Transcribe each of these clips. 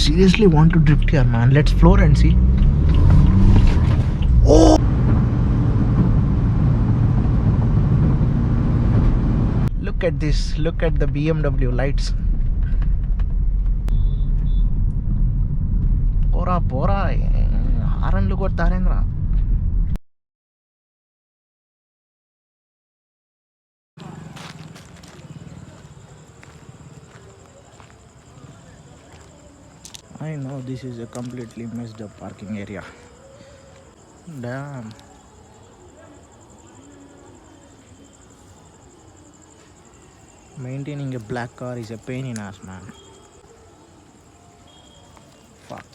seriously want to drift here, man. Let's floor and see. Oh! Look at this. Look at the BMW lights. Pora pora. Haran look what Tarendra. I know this is a completely messed up parking area. Damn. Maintaining a black car is a pain in ass, man. Fuck.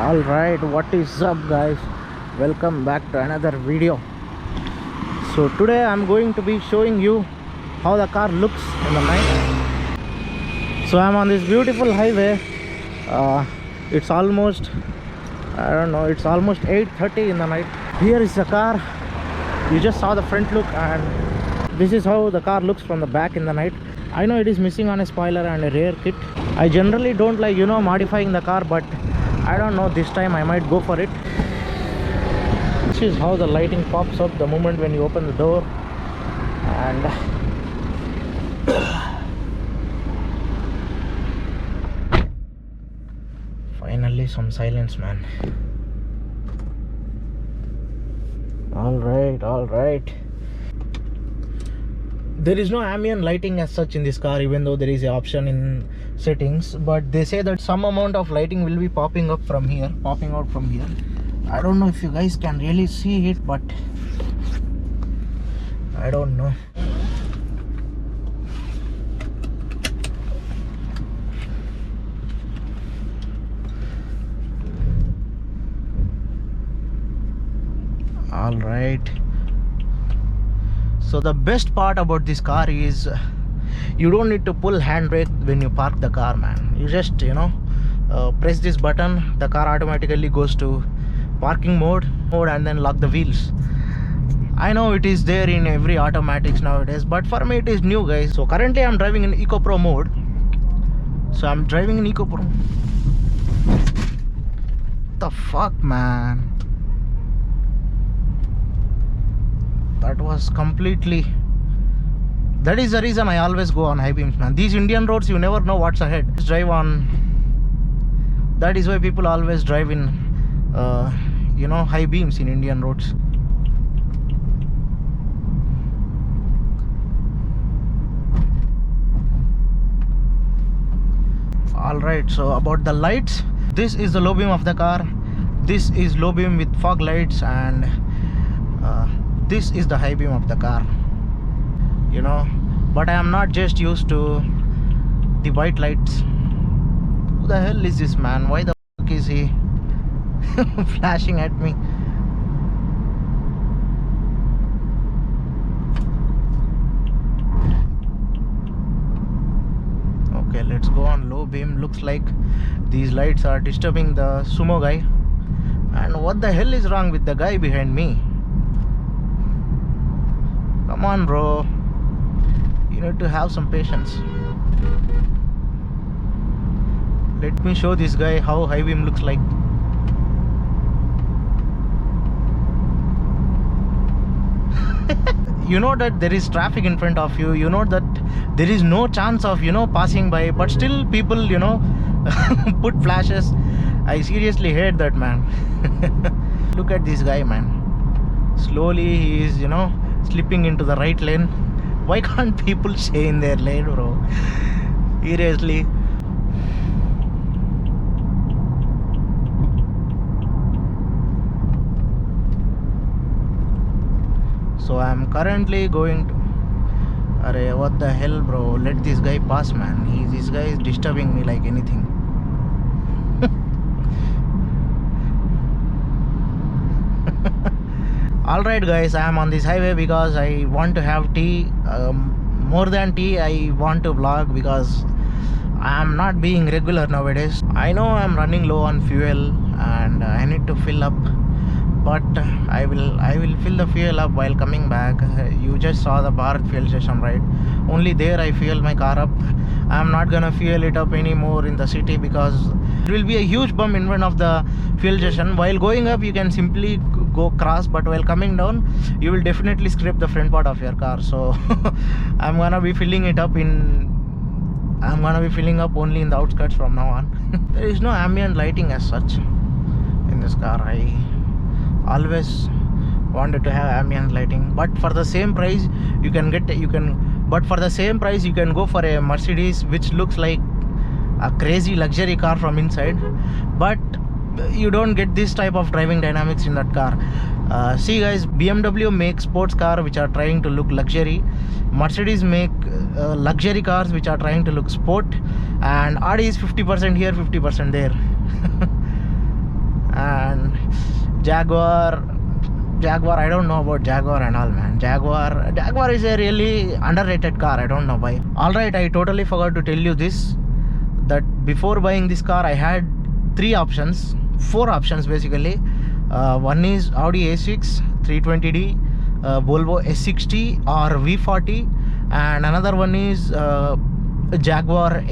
Alright, what is up guys? Welcome back to another video. So today I'm going to be showing you how the car looks in the night. So I'm on this beautiful highway. It's almost, I don't know, it's almost 8:30 in the night. Here is the car. You just saw the front look, and this is how the car looks from the back in the night. I know it is missing on a spoiler and a rear kit. I generally don't like, modifying the car, but I don't know, this time I might go for it. This is how the lighting pops up the moment when you open the door. And finally some silence, man. Alright. There is no ambient lighting as such in this car, even though there is an option in settings, but they say that some amount of lighting will be popping out from here. I don't know if you guys can really see it, but I don't know. Alright. So the best part about this car is you don't need to pull handbrake when you park the car, man. You just press this button, the car automatically goes to parking mode and then lock the wheels. I know it is there in every automatics nowadays, but for me it is new, guys. So currently I'm driving in Eco Pro mode. What the fuck, man? That was completely... That is the reason I always go on high beams, man. These Indian roads, you never know what's ahead. Just drive on... That is why people always drive in, high beams in Indian roads. Alright, so about the lights. This is the low beam of the car. This is low beam with fog lights, and this is the high beam of the car. But I am not just used to the white lights. Who the hell is this man? Why the fuck is he flashing at me? Okay, let's go on low beam. Looks like these lights are disturbing the sumo guy. And what the hell is wrong with the guy behind me? Come on, bro. You need to have some patience. Let me show this guy how high beam looks like. You know that there is traffic in front of you. You know that there is no chance of, passing by. But still people, put flashes. I seriously hate that, man. Look at this guy, man. Slowly he is, slipping into the right lane. Why can't people stay in their lane, bro? Seriously. So I'm currently going to... Arey, what the hell, bro? Let this guy pass, man. This guy is disturbing me like anything. Alright guys, I am on this highway because I want to have tea. More than tea, I want to vlog because I am not being regular nowadays. I know I am running low on fuel and I need to fill up, but I will fill the fuel up while coming back. You just saw the Bharat fuel station, right? Only there I fuel my car up. I am not gonna fuel it up anymore in the city because it will be a huge bump in front of the fuel station. While going up you can simply go cross, but while coming down you will definitely scrape the front part of your car. So I'm gonna be filling up only in the outskirts from now on. There is no ambient lighting as such in this car. I always wanted to have ambient lighting, but for the same price you can go for a Mercedes which looks like a crazy luxury car from inside, but you don't get this type of driving dynamics in that car. See guys, BMW makes sports car which are trying to look luxury, Mercedes make luxury cars which are trying to look sport, and Audi is 50% here, 50% there. And Jaguar, I don't know about Jaguar and all, man. Jaguar is a really underrated car. I don't know why. Alright, I totally forgot to tell you this, that before buying this car I had four options basically. One is Audi A6 320D, Volvo S60 or V40, and another one is Jaguar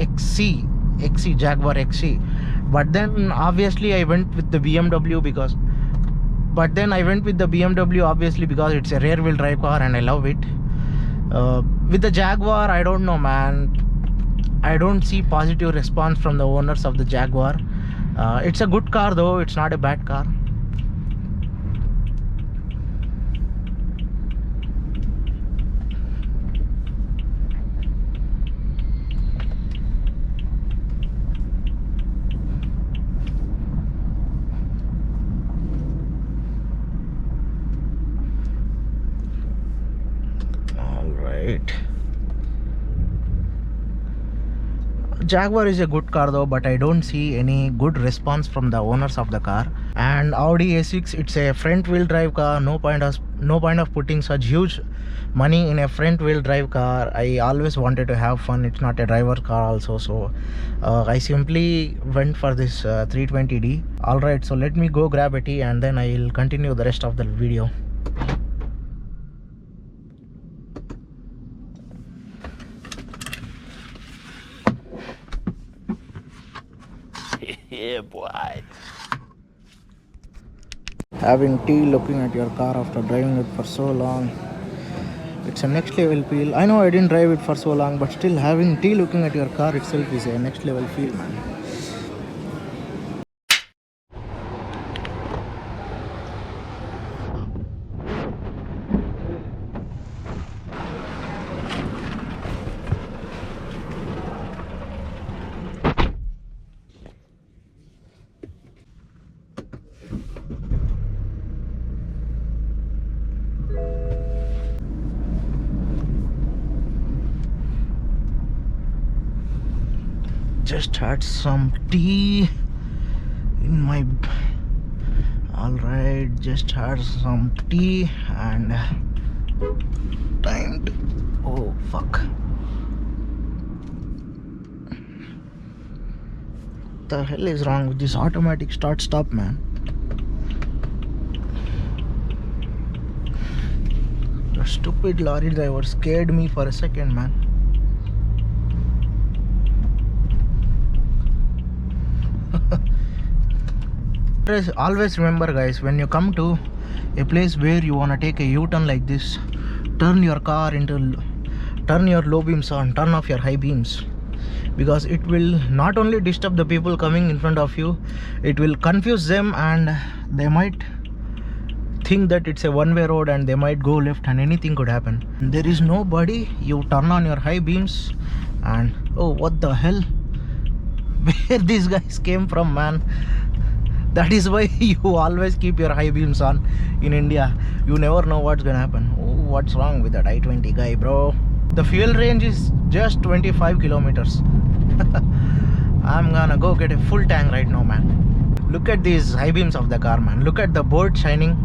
Jaguar XC. But then obviously I went with the BMW because obviously because it's a rear wheel drive car and I love it. With the Jaguar, I don't know, man. I don't see positive response from the owners of the Jaguar. It's a good car though, it's not a bad car. Jaguar is a good car though, but I don't see any good response from the owners of the car. And Audi A6, it's a front wheel drive car. No point of putting such huge money in a front wheel drive car. I always wanted to have fun. It's not a driver car also, so I simply went for this 320D. Alright, so let me go grab a tea and then I'll continue the rest of the video. Yeah, boy. Having tea, looking at your car after driving it for so long, it's a next level feel. I know I didn't drive it for so long, but still having tea looking at your car itself is a next level feel, man. Just had some tea in my... Alright, just had some tea and time to... Oh fuck. What the hell is wrong with this automatic start stop, man? The stupid lorry driver scared me for a second, man. Always remember guys, when you come to a place where you want to take a U-turn like this, turn your low beams on, turn off your high beams, because it will not only disturb the people coming in front of you, it will confuse them and they might think that it's a one-way road and they might go left and anything could happen. There is nobody, you turn on your high beams and oh, what the hell, where these guys came from, man. That is why you always keep your high beams on in India. You never know what's gonna happen. Oh, what's wrong with that I-20 guy, bro? The fuel range is just 25 kilometers. I'm gonna go get a full tank right now, man. Look at these high beams of the car, man. Look at the board shining.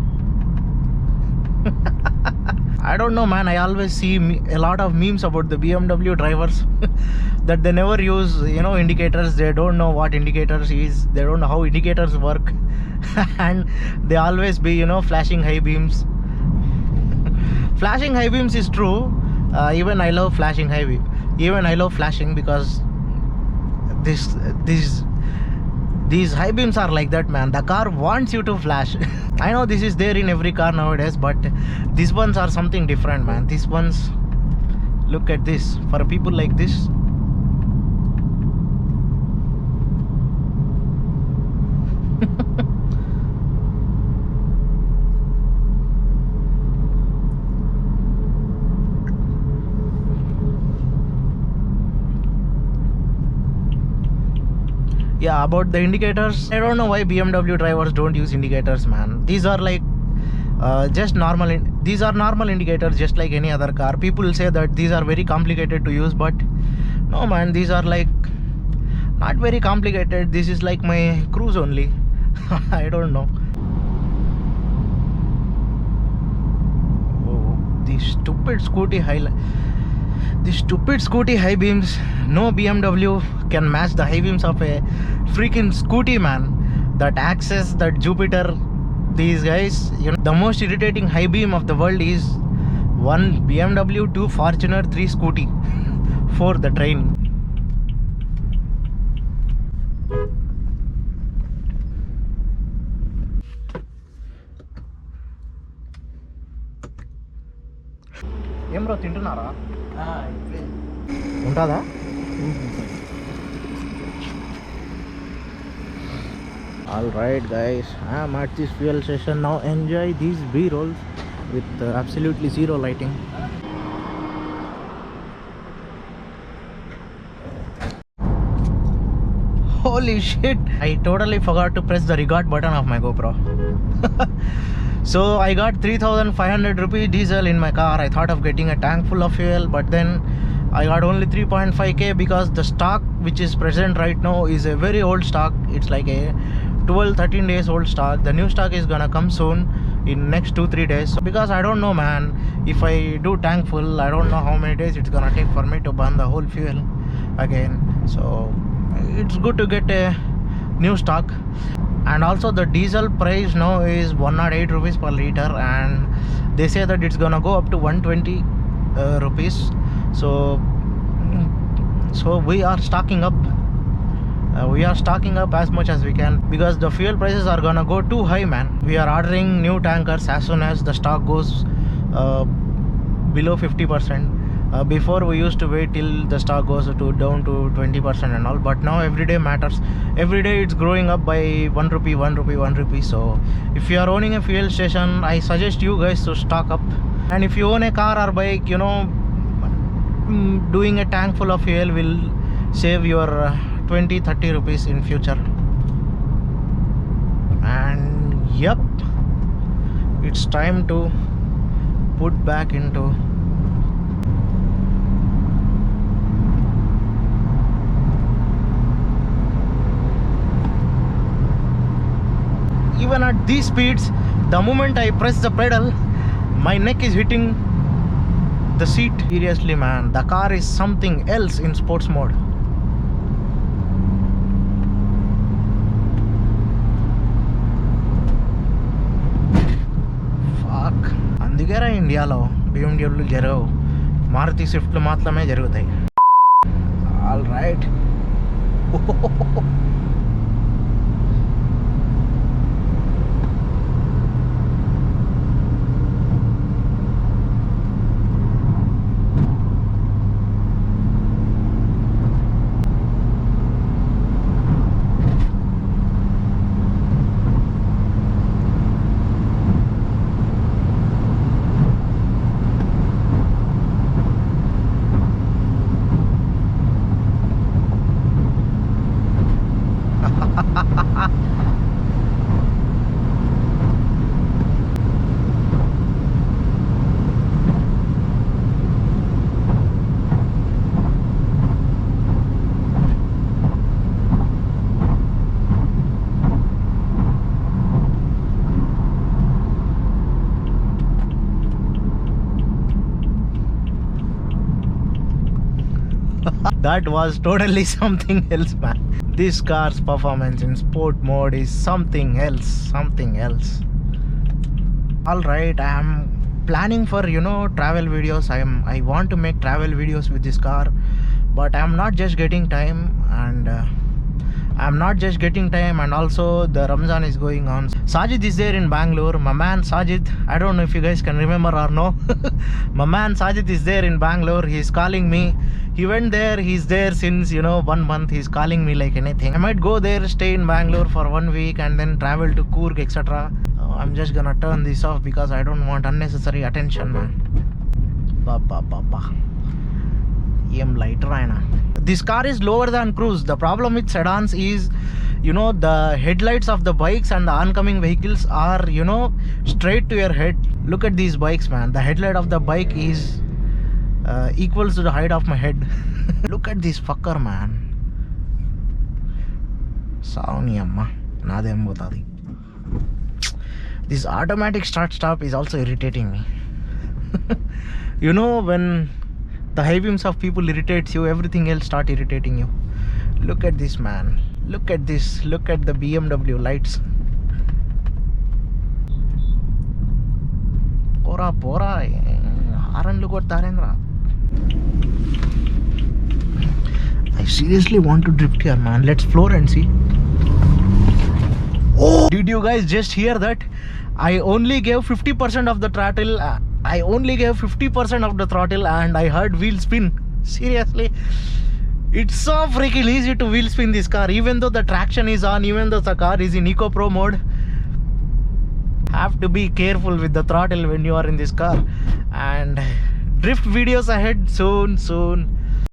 I don't know, man. I always see a lot of memes about the BMW drivers that they never use, indicators. They don't know what indicators is. They don't know how indicators work, and they always be, flashing high beams. Flashing high beams is true. Even I love flashing high beam. Even I love flashing because these high beams are like that, man. The car wants you to flash. I know this is there in every car nowadays, but these ones are something different, man. These ones, look at this. For people like this, yeah, about the indicators, I don't know why BMW drivers don't use indicators, man. These are like just normal. These are normal indicators, just like any other car. People say that these are very complicated to use, but no, man. These are like not very complicated. This is like my cruise only. I don't know. Oh, these stupid scooty high beams. No BMW can match the high beams of a freaking scooty, man. That Access, that Jupiter, these guys, the most irritating high beam of the world is 1 BMW, 2 Fortuner, 3 scooty, 4 the train. ఏం bro తింటున్నారా? ఉంటుందా? Alright guys, I am at this fuel station now. Enjoy these B-rolls with absolutely zero lighting. Holy shit, I totally forgot to press the record button of my GoPro. So I got 3,500 rupee diesel in my car. I thought of getting a tank full of fuel, but then I got only 3.5k because the stock which is present right now is a very old stock. It's like a 12-13 days old stock. The new stock is gonna come soon in next 2-3 days. So because I don't know, man, if I do tank full, I don't know how many days it's gonna take for me to burn the whole fuel again. So it's good to get a new stock. And also the diesel price now is 108 rupees per liter, and they say that it's gonna go up to 120 rupees. So we are stocking up. We are stocking up as much as we can because the fuel prices are gonna go too high, man. We are ordering new tankers as soon as the stock goes below 50%. Before we used to wait till the stock goes down to 20% and all, but now every day matters. Every day it's growing up by 1 rupee, 1 rupee, 1 rupee. So if you are owning a fuel station, I suggest you guys to stock up. And if you own a car or bike, doing a tank full of fuel will save your 20-30 rupees in future. And yep, it's time to put back into even at these speeds. The moment I press the pedal, my neck is hitting the seat. Seriously, man, the car is something else in sports mode. Fuck. అందుకేరా ఇండియాలో BMW జరగవు, మారుతి స్విఫ్ట్లు మాత్రమే జరుగుతాయి. All right. That was totally something else, man. This car's performance in sport mode is something else, something else. All right, I am planning for travel videos. I want to make travel videos with this car, but I'm not just getting time, and also the Ramzan is going on. Sajid is there in Bangalore. My man Sajid, I don't know if you guys can remember or no. My man Sajid is there in Bangalore. He's calling me. He went there. He's there since 1 month. He's calling me like anything. I might go there, stay in Bangalore for 1 week, and then travel to Coorg, etc. I'm just gonna turn this off because I don't want unnecessary attention, man. This car is lower than cruise. The problem with sedans is the headlights of the bikes and the oncoming vehicles are straight to your head. Look at these bikes, man. The headlight of the bike is equals to the height of my head. Look at this fucker, man. This automatic start stop is also irritating me. When the high beams of people irritates you, everything else start irritating you. Look at this, man. Look at this. Look at the BMW lights. Pora haran look at Tarendra. I seriously want to drift here, man. Let's floor and see. Oh, did you guys just hear that? I only gave 50% of the throttle. I only gave 50% of the throttle and I heard wheel spin. Seriously, it's so freaking easy to wheel spin this car, even though the traction is on, even though the car is in Eco Pro mode. Have to be careful with the throttle when you are in this car. And drift videos ahead soon.